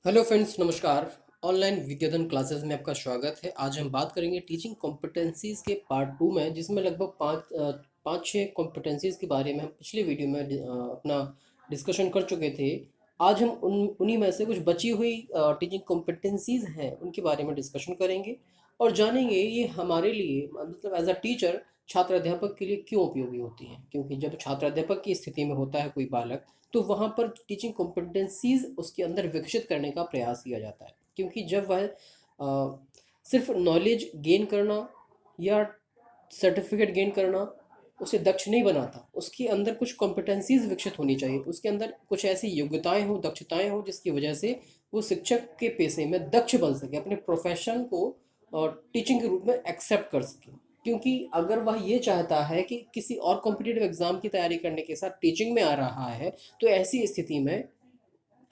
Hello friends, नमस्कार। Online विद्याधन classes में आपका स्वागत है। आज हम बात करेंगे टीचिंग कॉम्पिटेंसीज़ के पार्ट टू में, जिसमें लगभग पाँच छः कॉम्पिटेंसीज़ के बारे में हम पिछले वीडियो में अपना डिस्कशन कर चुके थे। आज हम उन्हीं में से कुछ बची हुई टीचिंग कॉम्पिटेंसीज़ हैं, उनके बारे में डिस्कशन करेंगे और जानेंगे ये हमारे लिए, मतलब एज अ टीचर, छात्र अध्यापक के लिए क्यों उपयोगी होती हैं। क्योंकि जब छात्र अध्यापक की स्थिति में होता है कोई बालक, तो वहाँ पर टीचिंग कॉम्पिटेंसीज़ उसके अंदर विकसित करने का प्रयास किया जाता है। क्योंकि जब वह सिर्फ नॉलेज गेन करना या सर्टिफिकेट गेन करना उसे दक्ष नहीं बनाता, उसके अंदर कुछ कॉम्पिटेंसीज़ विकसित होनी चाहिए, उसके अंदर कुछ ऐसी योग्यताएं हों, दक्षताएं हों, जिसकी वजह से वो शिक्षक के पेशे में दक्ष बन सके, अपने प्रोफेशन को और टीचिंग के रूप में एक्सेप्ट कर सके। क्योंकि अगर वह ये चाहता है कि किसी और कॉम्पिटिटिव एग्ज़ाम की तैयारी करने के साथ टीचिंग में आ रहा है, तो ऐसी स्थिति में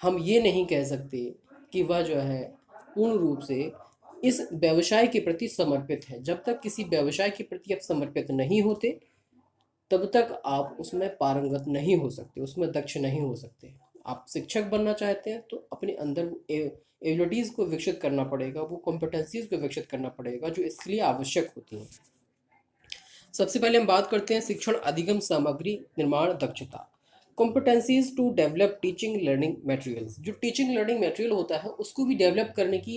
हम ये नहीं कह सकते कि वह जो है पूर्ण रूप से इस व्यवसाय के प्रति समर्पित है। जब तक किसी व्यवसाय के प्रति आप समर्पित नहीं होते, तब तक आप उसमें पारंगत नहीं हो सकते, उसमें दक्ष नहीं हो सकते। आप शिक्षक बनना चाहते हैं तो अपने अंदर एबिलिटीज़ को विकसित करना पड़ेगा, वो कॉम्पिटेंसीज़ को विकसित करना पड़ेगा जो इसके लिए आवश्यक होती हैं। सबसे पहले हम बात करते हैं शिक्षण अधिगम सामग्री निर्माण दक्षता। Competencies to develop teaching learning materials. जो टीचिंग लर्निंग मटेरियल होता है उसको भी डेवलप करने की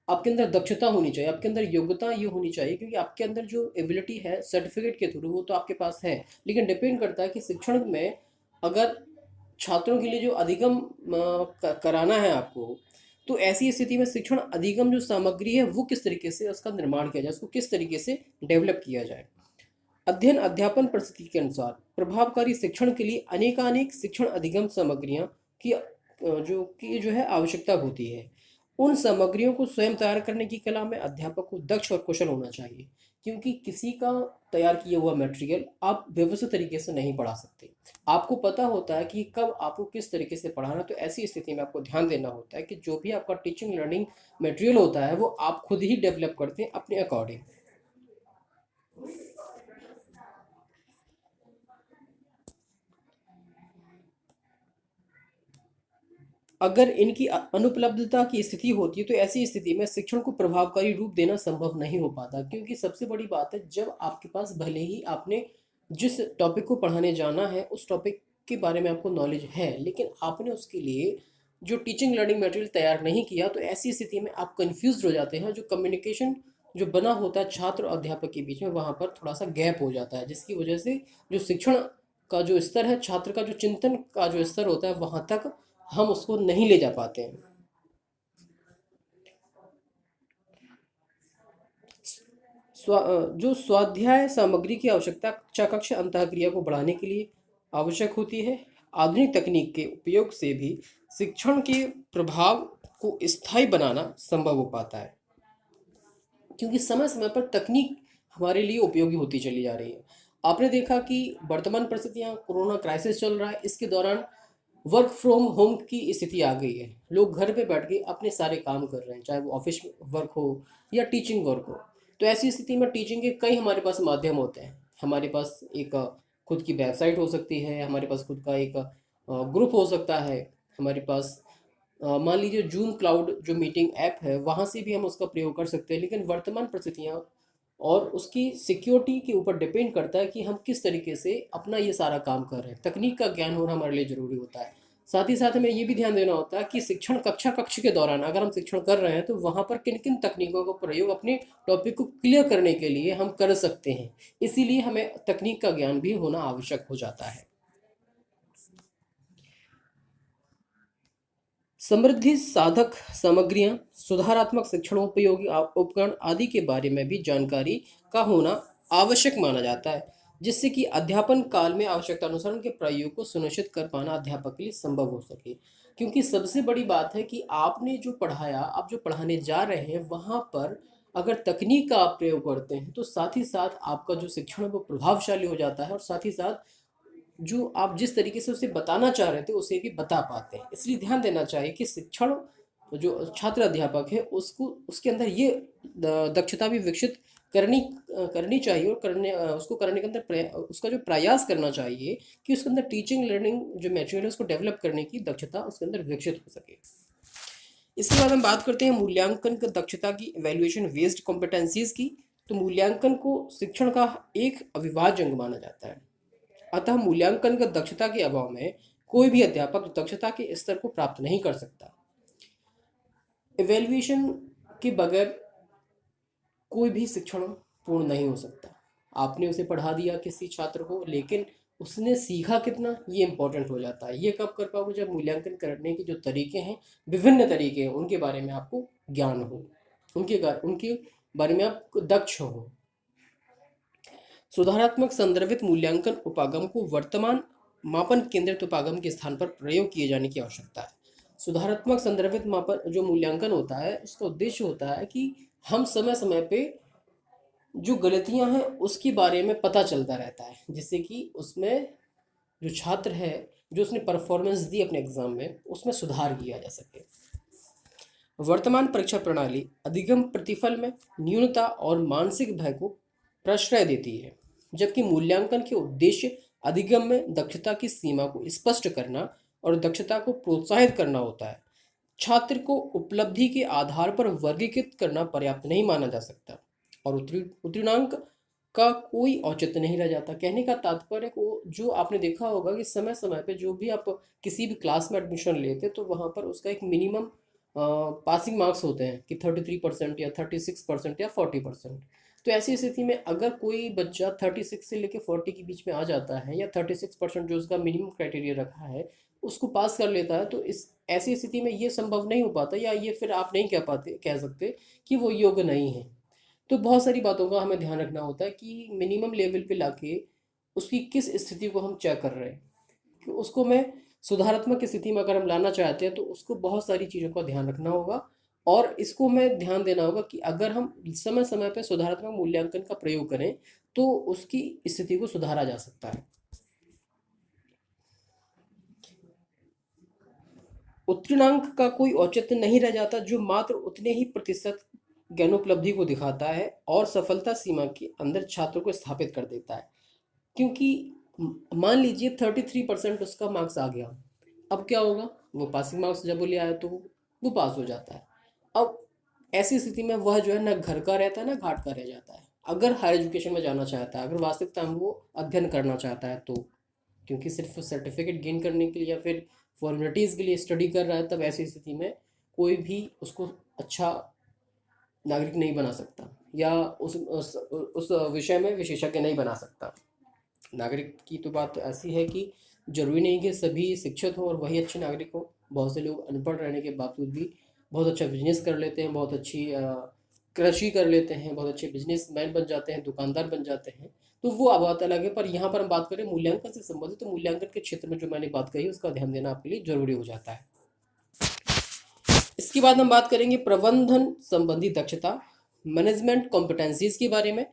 आपके अंदर दक्षता होनी चाहिए, आपके अंदर योग्यता ये होनी चाहिए। क्योंकि आपके अंदर जो एबिलिटी है सर्टिफिकेट के थ्रू वो तो आपके पास है, लेकिन डिपेंड करता है कि शिक्षण में अगर छात्रों के लिए जो अधिगम कराना है आपको, तो ऐसी स्थिति में शिक्षण अधिगम जो सामग्री है वो किस तरीके से उसका निर्माण किया जाए, उसको किस तरीके से डेवलप किया जाए। अध्ययन अध्यापन परिस्थिति के अनुसार प्रभावकारी शिक्षण के लिए अनेकानेक शिक्षण अधिगम सामग्रियां की जो है आवश्यकता होती है। उन सामग्रियों को स्वयं तैयार करने की कला में अध्यापक को दक्ष और कुशल होना चाहिए। क्योंकि किसी का तैयार किया हुआ मटेरियल आप व्यवस्थित तरीके से नहीं पढ़ा सकते। आपको पता होता है कि कब आपको किस तरीके से पढ़ाना, तो ऐसी स्थिति में आपको ध्यान देना होता है कि जो भी आपका टीचिंग लर्निंग मटेरियल होता है वो आप खुद ही डेवलप करते हैं अपने अकॉर्डिंग। अगर इनकी अनुपलब्धता की स्थिति होती है, तो ऐसी स्थिति में शिक्षण को प्रभावकारी रूप देना संभव नहीं हो पाता। क्योंकि सबसे बड़ी बात है, जब आपके पास भले ही आपने जिस टॉपिक को पढ़ाने जाना है उस टॉपिक के बारे में आपको नॉलेज है, लेकिन आपने उसके लिए जो टीचिंग लर्निंग मटेरियल तैयार नहीं किया, तो ऐसी स्थिति में आप कन्फ्यूज हो जाते हैं। जो कम्युनिकेशन जो बना होता है छात्र और अध्यापक के बीच में, वहाँ पर थोड़ा सा गैप हो जाता है, जिसकी वजह से जो शिक्षण का जो स्तर है, छात्र का जो चिंतन का जो स्तर होता है, वहाँ तक हम उसको नहीं ले जा पाते हैं। जो स्वाध्याय सामग्री की आवश्यकता कक्षा कक्ष अंतःक्रिया को बढ़ाने के लिए आवश्यक होती है। आधुनिक तकनीक के उपयोग से भी शिक्षण के प्रभाव को स्थायी बनाना संभव हो पाता है। क्योंकि समय समय पर तकनीक हमारे लिए उपयोगी होती चली जा रही है। आपने देखा कि वर्तमान परिस्थितियाँ, कोरोना क्राइसिस चल रहा है, इसके दौरान वर्क फ्रॉम होम की स्थिति आ गई है। लोग घर पे बैठ के अपने सारे काम कर रहे हैं, चाहे वो ऑफिस वर्क हो या टीचिंग वर्क हो। तो ऐसी स्थिति में टीचिंग के कई हमारे पास माध्यम होते हैं। हमारे पास एक खुद की वेबसाइट हो सकती है, हमारे पास खुद का एक ग्रुप हो सकता है, हमारे पास मान लीजिए जूम क्लाउड जो मीटिंग ऐप है, वहाँ से भी हम उसका प्रयोग कर सकते हैं। लेकिन वर्तमान परिस्थितियाँ और उसकी सिक्योरिटी के ऊपर डिपेंड करता है कि हम किस तरीके से अपना ये सारा काम कर रहे हैं। तकनीक का ज्ञान होना हमारे लिए ज़रूरी होता है। साथ ही साथ हमें ये भी ध्यान देना होता है कि शिक्षण कक्षा कक्ष के दौरान अगर हम शिक्षण कर रहे हैं, तो वहाँ पर किन किन तकनीकों का प्रयोग अपने टॉपिक को क्लियर करने के लिए हम कर सकते हैं। इसीलिए हमें तकनीक का ज्ञान भी होना आवश्यक हो जाता है। समृद्धि साधक सामग्रियां, सुधारात्मक शिक्षणोपयोगी उपकरण आदि के बारे में भी जानकारी का होना आवश्यक माना जाता है, जिससे कि अध्यापन काल में आवश्यकता अनुसार उनके प्रयोग को सुनिश्चित कर पाना अध्यापक के लिए संभव हो सके। क्योंकि सबसे बड़ी बात है कि आपने जो पढ़ाया, आप जो पढ़ाने जा रहे हैं, वहाँ पर अगर तकनीक का आप प्रयोग करते हैं, तो साथ ही साथ आपका जो शिक्षण है वो प्रभावशाली हो जाता है, और साथ ही साथ जो आप जिस तरीके से उसे बताना चाह रहे थे उसे भी बता पाते हैं। इसलिए ध्यान देना चाहिए कि शिक्षण जो छात्र अध्यापक है उसको उसके अंदर ये दक्षता भी विकसित करनी करनी चाहिए, और उसको करने के अंदर उसका जो प्रयास करना चाहिए कि उसके अंदर टीचिंग लर्निंग जो मटेरियल है उसको डेवलप करने की दक्षता उसके अंदर विकसित हो सके। इसके बाद हम बात करते हैं मूल्यांकन की दक्षता की, इवैल्यूएशन बेस्ड कॉम्पिटेंसीज की। तो मूल्यांकन को शिक्षण का एक अविभाज्य अंग माना जाता है। अतः मूल्यांकन की दक्षता के अभाव में कोई भी अध्यापक दक्षता के स्तर को प्राप्त नहीं कर सकता। इवैल्यूएशन के बगैर कोई भी शिक्षण पूर्ण नहीं हो सकता। आपने उसे पढ़ा दिया किसी छात्र को, लेकिन उसने सीखा कितना, ये इंपॉर्टेंट हो जाता है। ये कब कर पाओगे, जब मूल्यांकन करने के जो तरीके हैं, विभिन्न तरीके हैं, उनके बारे में आपको ज्ञान हो, उनके बारे में आप दक्ष हो। सुधारात्मक संदर्भित मूल्यांकन उपागम को वर्तमान मापन केंद्रित उपागम के स्थान पर प्रयोग किए जाने की आवश्यकता है। सुधारात्मक संदर्भित मापन जो मूल्यांकन होता है, उसका उद्देश्य होता है कि हम समय समय पे जो गलतियां हैं उसके बारे में पता चलता रहता है, जिससे कि उसमें जो छात्र है, जो उसने परफॉर्मेंस दी अपने एग्जाम में, उसमें सुधार किया जा सके। वर्तमान परीक्षा प्रणाली अधिगम प्रतिफल में न्यूनता और मानसिक भय को प्रश्रय देती है, जबकि मूल्यांकन के उद्देश्य अधिगम में दक्षता की सीमा को स्पष्ट करना और दक्षता को प्रोत्साहित करना होता है। छात्र को उपलब्धि के आधार पर वर्गीकृत करना पर्याप्त नहीं माना जा सकता और उत्तीर्णांक का कोई औचित्य नहीं रह जाता। कहने का तात्पर्य को जो आपने देखा होगा कि समय समय पे जो भी आप किसी भी क्लास में एडमिशन लेते, तो वहाँ पर उसका एक मिनिमम पासिंग मार्क्स होते हैं कि 33% या 36% या 40%। तो ऐसी स्थिति में अगर कोई बच्चा 36 से लेकर 40 के बीच में आ जाता है, या 36% जो उसका मिनिमम क्राइटेरिया रखा है उसको पास कर लेता है, तो इस ऐसी स्थिति में ये संभव नहीं हो पाता, या ये फिर आप नहीं कह सकते कि वो योग्य नहीं है। तो बहुत सारी बातों का हमें ध्यान रखना होता है कि मिनिमम लेवल पे लाके उसकी किस स्थिति को हम चेक कर रहे हैं, कि उसको मैं सुधारात्मक स्थिति में अगर हम लाना चाहते हैं तो उसको बहुत सारी चीज़ों का ध्यान रखना होगा। और इसको मैं ध्यान देना होगा कि अगर हम समय समय पे सुधारात्मक मूल्यांकन का प्रयोग करें तो उसकी स्थिति को सुधारा जा सकता है। उत्तीर्णांक का कोई औचित्य नहीं रह जाता, जो मात्र उतने ही प्रतिशत ज्ञानोपलब्धि को दिखाता है और सफलता सीमा के अंदर छात्र को स्थापित कर देता है। क्योंकि मान लीजिए 33% उसका मार्क्स आ गया, अब क्या होगा, वो पासिंग मार्क्स जब वो ले आया तो वो पास हो जाता है। अब ऐसी स्थिति में वह जो है ना घर का रहता है ना घाट का रह जाता है। अगर हायर एजुकेशन में जाना चाहता है, अगर वास्तविकता में वो अध्ययन करना चाहता है तो, क्योंकि सिर्फ सर्टिफिकेट गेन करने के लिए या फिर फॉर्मेलिटीज़ के लिए स्टडी कर रहा है, तब ऐसी स्थिति में कोई भी उसको अच्छा नागरिक नहीं बना सकता, या उस विषय में विशेषज्ञ नहीं बना सकता। नागरिक की तो बात ऐसी है कि जरूरी नहीं कि सभी शिक्षित हों और वही अच्छे नागरिक हों। बहुत से लोग अनपढ़ रहने के बावजूद भी बहुत अच्छा बिजनेस कर लेते हैं, बहुत अच्छी कृषि कर लेते हैं, बहुत अच्छे बिजनेसमैन बन जाते हैं, दुकानदार बन जाते हैं। तो वो बात अलग है। पर यहाँ पर हम बात करें मूल्यांकन से संबंधित, तो मूल्यांकन के क्षेत्र में जो मैंने बात कही उसका ध्यान देना आपके लिए जरूरी हो जाता है। इसके बाद हम बात करेंगे प्रबंधन संबंधी दक्षता, मैनेजमेंट कॉम्पिटेंसीज के बारे में।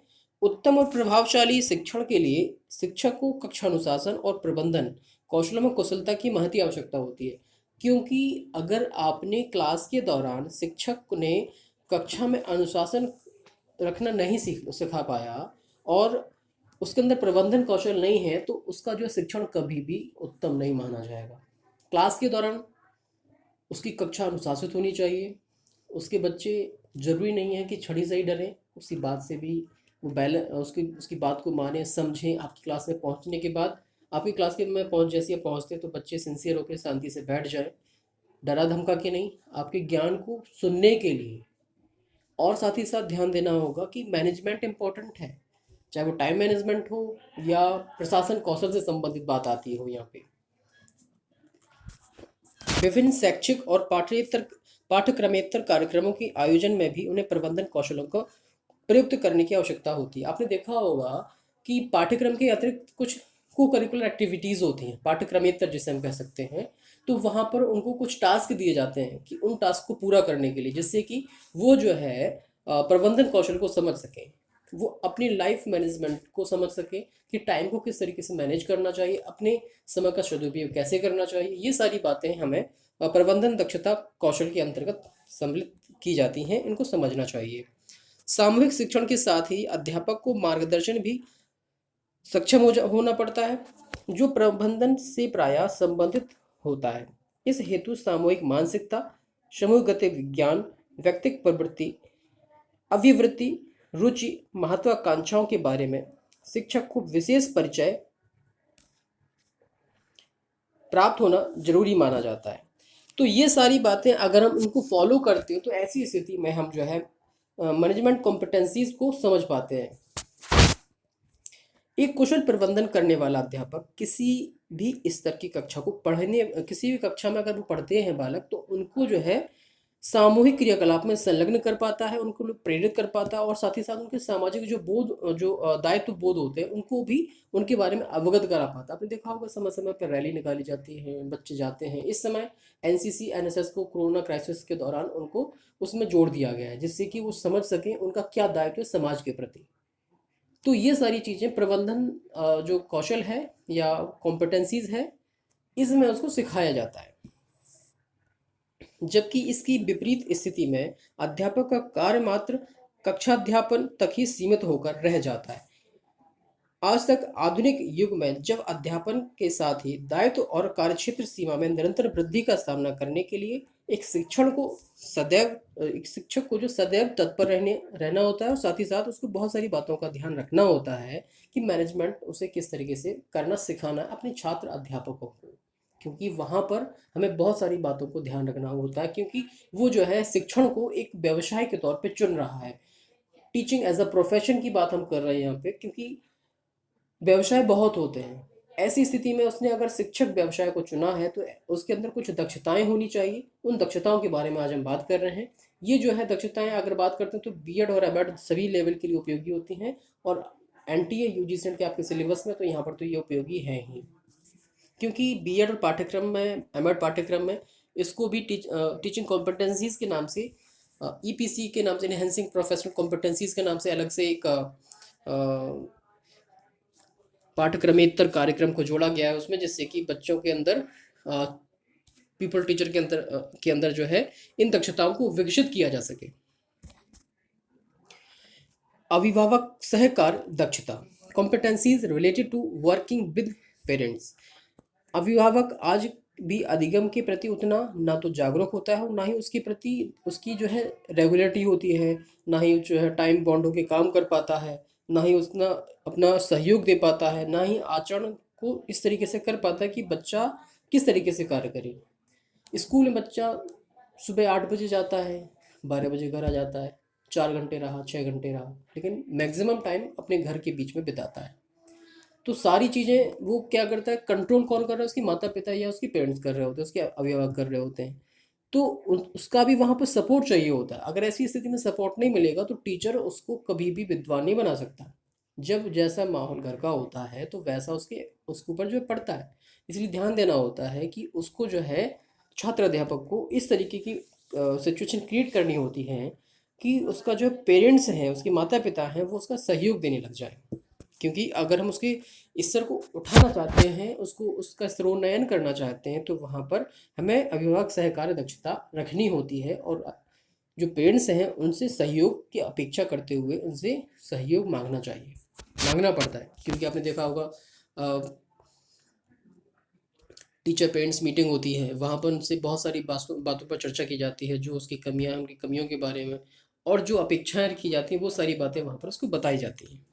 उत्तम और प्रभावशाली शिक्षण के लिए शिक्षक को कक्षा अनुशासन और प्रबंधन कौशलों में कुशलता की महती आवश्यकता होती है। क्योंकि अगर आपने क्लास के दौरान शिक्षक ने कक्षा में अनुशासन रखना नहीं सिखा पाया और उसके अंदर प्रबंधन कौशल नहीं है, तो उसका जो शिक्षण कभी भी उत्तम नहीं माना जाएगा। क्लास के दौरान उसकी कक्षा अनुशासित होनी चाहिए। उसके बच्चे ज़रूरी नहीं है कि छड़ी से ही डरें, उसकी बात से भी वो उसकी उसकी बात को माने, समझें। आपकी क्लास में पहुंचने के बाद, आपकी क्लास के में जैसे ही पहुंचते तो बच्चे सिंसियर होकर शांति से बैठ जाएं, डरा धमका के नहीं, आपके ज्ञान को सुनने के लिए। और साथ ही साथ ध्यान देना होगा कि मैनेजमेंट इम्पोर्टेंट है, चाहे वो टाइम मैनेजमेंट हो या प्रशासन कौशल से संबंधित बात आती हो। यहाँ पे विभिन्न शैक्षिक और पाठ्यक्रमेतर कार्यक्रमों के आयोजन में भी उन्हें प्रबंधन कौशलों को प्रयुक्त करने की आवश्यकता होती है। आपने देखा होगा कि पाठ्यक्रम के अतिरिक्त कुछ को करिकुलर एक्टिविटीज़ होती हैं, पाठ्यक्रमेतर जिसे हम कह सकते हैं। तो वहाँ पर उनको कुछ टास्क दिए जाते हैं कि उन टास्क को पूरा करने के लिए, जिससे कि वो जो है प्रबंधन कौशल को समझ सकें, वो अपनी लाइफ मैनेजमेंट को समझ सकें कि टाइम को किस तरीके से मैनेज करना चाहिए, अपने समय का सदुपयोग कैसे करना चाहिए। ये सारी बातें हमें प्रबंधन दक्षता कौशल के अंतर्गत सम्मिलित की जाती हैं, इनको समझना चाहिए। सामूहिक शिक्षण के साथ ही अध्यापक को मार्गदर्शन भी सक्षम होना पड़ता है, जो प्रबंधन से प्रायः संबंधित होता है। इस हेतु सामूहिक मानसिकता, समूहगत विज्ञान, व्यक्तिक प्रवृत्ति, अभिवृत्ति, रुचि, महत्वाकांक्षाओं के बारे में शिक्षक को विशेष परिचय प्राप्त होना जरूरी माना जाता है। तो ये सारी बातें अगर हम इनको फॉलो करते हैं तो ऐसी स्थिति में हम जो है मैनेजमेंट कॉम्पिटेंसीज को समझ पाते हैं। एक कुशल प्रबंधन करने वाला अध्यापक किसी भी स्तर की कक्षा को पढ़ने, किसी भी कक्षा में अगर वो पढ़ते हैं बालक, तो उनको जो है सामूहिक क्रियाकलाप में संलग्न कर पाता है, उनको प्रेरित कर पाता है और साथ ही साथ उनके सामाजिक जो बोध, जो दायित्व बोध होते हैं, उनको भी उनके बारे में अवगत करा पाता है। आपने देखा होगा समय समय पर रैली निकाली जाती है, बच्चे जाते हैं। इस समय एनसीसी एनएसएस को कोरोना क्राइसिस के दौरान उनको उसमें जोड़ दिया गया है, जिससे कि वो समझ सकें उनका क्या दायित्व है समाज के प्रति। तो ये सारी चीज़ें प्रबंधन जो कौशल है या कॉम्पिटेंसीज है, इसमें उसको सिखाया जाता है। जबकि इसकी विपरीत स्थिति में अध्यापक का कार्य मात्र कक्षाध्यापन तक ही सीमित होकर रह जाता है। आज तक आधुनिक युग में जब अध्यापन के साथ ही दायित्व और कार्यक्षेत्र सीमा में निरंतर वृद्धि का सामना करने के लिए एक शिक्षक को जो सदैव तत्पर रहना होता है, और साथ ही साथ उसको बहुत सारी बातों का ध्यान रखना होता है कि मैनेजमेंट उसे किस तरीके से करना सिखाना है अपने छात्र अध्यापकों को। क्योंकि वहाँ पर हमें बहुत सारी बातों को ध्यान रखना होता है, क्योंकि वो जो है शिक्षण को एक व्यवसाय के तौर पे चुन रहा है। टीचिंग एज अ प्रोफेशन की बात हम कर रहे हैं यहाँ पे, क्योंकि व्यवसाय बहुत होते हैं। ऐसी स्थिति में उसने अगर शिक्षक व्यवसाय को चुना है तो उसके अंदर कुछ दक्षताएं होनी चाहिए। उन दक्षताओं के बारे में आज हम बात कर रहे हैं। ये जो है दक्षताएं अगर बात करते हैं तो बीएड और एमएड सभी लेवल के लिए उपयोगी होती हैं, और एनटीए यूजीसी के आपके सिलेबस में तो यहाँ पर तो ये उपयोगी है ही, क्योंकि बीएड और पाठ्यक्रम में, एमएड पाठ्यक्रम में इसको भी टीचिंग कॉम्पिटेंसीज के नाम से, ईपीसी के नाम से, इनहेंसिंग प्रोफेशनल कॉम्पिटेंसीज के नाम से अलग से एक पाठ्यक्रमेतर कार्यक्रम को जोड़ा गया है उसमें, जिससे कि बच्चों के अंदर, पीपल टीचर के अंदर जो है इन दक्षताओं को विकसित किया जा सके। अभिभावक सहकार दक्षता, competencies related to working with parents. अभिभावक आज भी अधिगम के प्रति उतना ना तो जागरूक होता है और ना ही उसके प्रति उसकी जो है रेगुलरिटी होती है, ना ही जो है टाइम बाउंड होकर काम कर पाता है, ना ही उसना अपना सहयोग दे पाता है, ना ही आचरण को इस तरीके से कर पाता है कि बच्चा किस तरीके से कार्य करे। स्कूल में बच्चा सुबह 8 बजे जाता है, 12 बजे घर आ जाता है, 4 घंटे रहा, 6 घंटे रहा, लेकिन मैक्सिमम टाइम अपने घर के बीच में बिताता है। तो सारी चीज़ें वो क्या करता है, कंट्रोल कौन कर रहा है, उसके माता पिता या उसके पेरेंट्स कर रहे होते हैं, उसके अभिभावक कर रहे होते हैं। तो उसका भी वहाँ पर सपोर्ट चाहिए होता है। अगर ऐसी स्थिति में सपोर्ट नहीं मिलेगा तो टीचर उसको कभी भी विद्वान नहीं बना सकता। जब जैसा माहौल घर का होता है तो वैसा उसके ऊपर जो पड़ता है। इसलिए ध्यान देना होता है कि उसको जो है छात्र अध्यापक को इस तरीके की सिचुएशन क्रिएट करनी होती है कि उसका जो पेरेंट्स हैं, उसके माता पिता हैं, वो उसका सहयोग देने लग जाए। क्योंकि अगर हम उसके स्तर को उठाना चाहते हैं, उसको उसका स्तरोन्नयन करना चाहते हैं, तो वहाँ पर हमें अभिभावक सहकार्य दक्षता रखनी होती है, और जो पेरेंट्स हैं उनसे सहयोग की अपेक्षा करते हुए उनसे सहयोग मांगना चाहिए, मांगना पड़ता है। क्योंकि आपने देखा होगा टीचर पेरेंट्स मीटिंग होती है, वहाँ पर उनसे बहुत सारी बातों पर चर्चा की जाती है, जो उसकी कमियाँ हैं उनकी कमियों के बारे में, और जो अपेक्षाएं की जाती हैं वो सारी बातें वहाँ पर उसको बताई जाती हैं।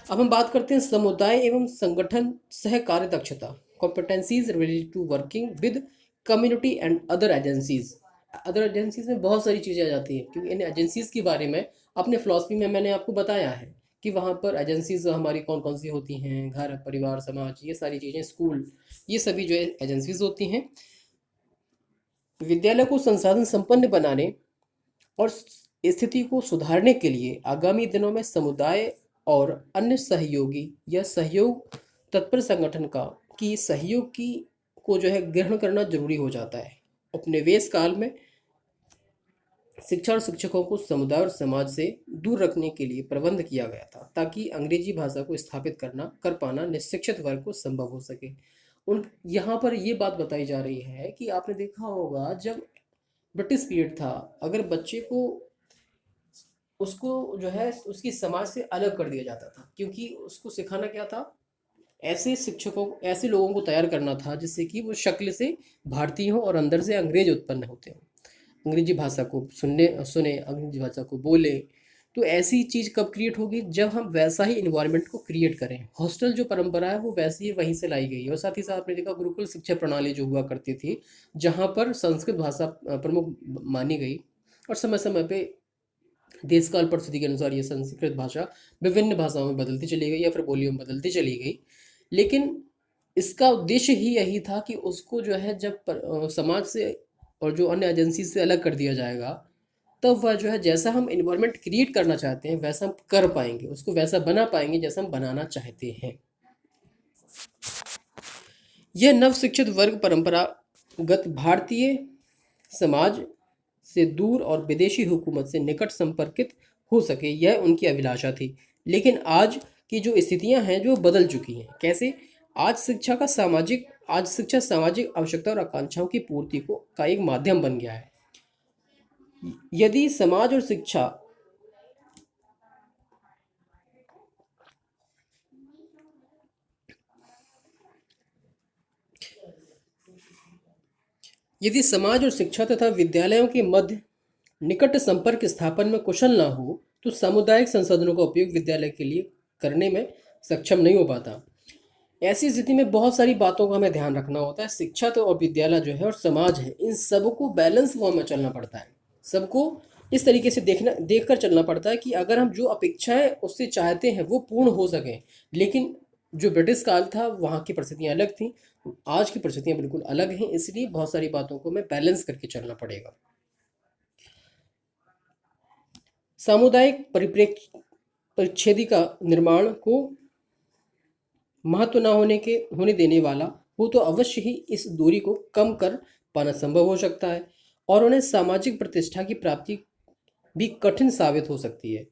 अब हम बात करते हैं समुदाय एवं संगठन सहकार्य दक्षता, competencies related to working with community and other agencies. Other agencies में बहुत सारी चीज़ें आ जाती हैं, क्योंकि इन एजेंसीज के बारे में अपने फिलॉसफी में मैंने आपको बताया है कि वहाँ पर एजेंसीज हमारी कौन कौन सी होती हैं, घर परिवार समाज, ये सारी चीज़ें, स्कूल, ये सभी जो एजेंसीज होती हैं। विद्यालय को संसाधन संपन्न बनाने और स्थिति को सुधारने के लिए आगामी दिनों में समुदाय और अन्य सहयोगी या सहयोग तत्पर संगठन की सहयोग की को जो है ग्रहण करना जरूरी हो जाता है। उपनिवेश काल में शिक्षा और शिक्षकों को समुदाय और समाज से दूर रखने के लिए प्रबंध किया गया था, ताकि अंग्रेजी भाषा को स्थापित कर पाना निशिक्षित वर्ग को संभव हो सके। उन यहाँ पर ये बात बताई जा रही है कि आपने देखा होगा जब ब्रिटिश पीरियड था, अगर बच्चे को उसको जो है उसकी समाज से अलग कर दिया जाता था, क्योंकि उसको सिखाना क्या था, ऐसे शिक्षकों, ऐसे लोगों को तैयार करना था जिससे कि वो शक्ल से भारतीय हो और अंदर से अंग्रेज उत्पन्न होते हो। अंग्रेजी भाषा को सुने अंग्रेजी भाषा को बोले। तो ऐसी चीज़ कब क्रिएट होगी, जब हम वैसा ही इन्वायरमेंट को क्रिएट करें। हॉस्टल जो परंपरा है वो वैसे ही वहीं से लाई गई है। और साथ ही साथ आपने देखा गुरुकुल शिक्षा प्रणाली जो हुआ करती थी, जहाँ पर संस्कृत भाषा प्रमुख मानी गई, और समय समय पे देश काल परिस्थिति के अनुसार ये संस्कृत भाषा विभिन्न भाषाओं में बदलती चली गई या फिर बोलियों में बदलती चली गई। लेकिन इसका उद्देश्य ही यही था कि उसको जो है जब समाज से और जो अन्य एजेंसी से अलग कर दिया जाएगा, तब वह जो है जैसा हम इन्वायरमेंट क्रिएट करना चाहते हैं वैसा हम कर पाएंगे, उसको वैसा बना पाएंगे जैसा हम बनाना चाहते हैं। यह नव शिक्षित वर्ग परंपरागत भारतीय समाज से दूर और विदेशी हुकूमत से निकट संपर्कित हो सके, यह उनकी अभिलाषा थी। लेकिन आज की जो स्थितियां हैं जो बदल चुकी हैं। कैसे? आज शिक्षा सामाजिक आवश्यकता और आकांक्षाओं की पूर्ति को का एक माध्यम बन गया है। यदि समाज और शिक्षा यदि समाज और शिक्षा तथा विद्यालयों के मध्य निकट संपर्क स्थापन में कुशल ना हो, तो सामुदायिक संसाधनों का उपयोग विद्यालय के लिए करने में सक्षम नहीं हो पाता। ऐसी स्थिति में बहुत सारी बातों का हमें ध्यान रखना होता है। शिक्षा तो और विद्यालय जो है और समाज है, इन सबको बैलेंस फॉर्म में चलना पड़ता है। सबको इस तरीके से देखकर चलना पड़ता है कि अगर हम जो अपेक्षाएं उससे चाहते हैं वो पूर्ण हो सकें। लेकिन जो ब्रिटिश काल था वहाँ की परिस्थितियाँ अलग थी, आज की परिस्थितियाँ बिल्कुल अलग हैं। इसलिए बहुत सारी बातों को हमें बैलेंस करके चलना पड़ेगा। सामुदायिक परिप्रेक्ष्य परिच्छेदी का निर्माण को महत्व न होने देने वाला हो तो अवश्य ही इस दूरी को कम कर पाना संभव हो सकता है, और उन्हें सामाजिक प्रतिष्ठा की प्राप्ति भी कठिन साबित हो सकती है।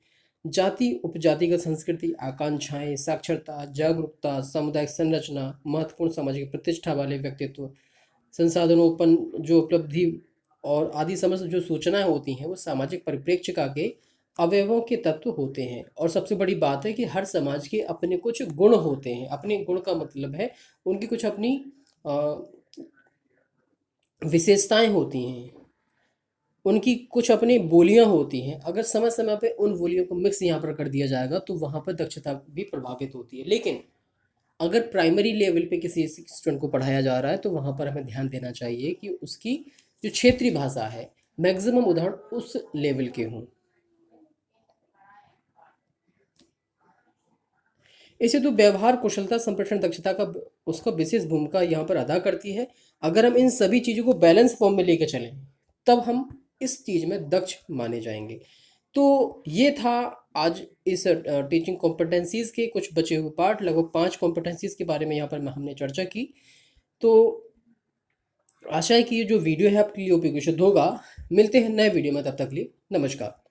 जाति उपजातिगत संस्कृति, आकांक्षाएं, साक्षरता, जागरूकता, सामुदायिक संरचना, महत्वपूर्ण सामाजिक प्रतिष्ठा वाले व्यक्तित्व, संसाधनों जो उपलब्धि और आदि समस्त जो सूचनाएं होती हैं वो सामाजिक परिप्रेक्ष्य का के अवयवों के तत्व होते हैं। और सबसे बड़ी बात है कि हर समाज के अपने कुछ गुण होते हैं। अपने गुण का मतलब है उनकी कुछ अपनी अ, विशेषताएं होती हैं, उनकी कुछ अपनी बोलियां होती हैं। अगर समय समय पे उन बोलियों को मिक्स यहाँ पर कर दिया जाएगा तो वहाँ पर दक्षता भी प्रभावित होती है। लेकिन अगर प्राइमरी लेवल पे किसी स्टूडेंट को पढ़ाया जा रहा है तो वहाँ पर हमें ध्यान देना चाहिए कि उसकी जो क्षेत्रीय भाषा है मैक्सिमम उदाहरण उस लेवल के हों। इसे तो व्यवहार कुशलता संप्रेषण दक्षता का उसका विशेष भूमिका यहाँ पर अदा करती है। अगर हम इन सभी चीज़ों को बैलेंस फॉर्म में लेकर चलें तब हम इस चीज़ में दक्ष माने जाएंगे। तो ये था आज इस टीचिंग कॉम्पिटेंसीज़ के कुछ बचे हुए पार्ट, लगभग 5 कॉम्पिटेंसीज़ के बारे में यहाँ पर हमने चर्चा की। तो आशा है कि ये जो वीडियो है आपके लिए उपयोगी सिद्ध होगा। मिलते हैं नए वीडियो में, तब तक के लिए नमस्कार।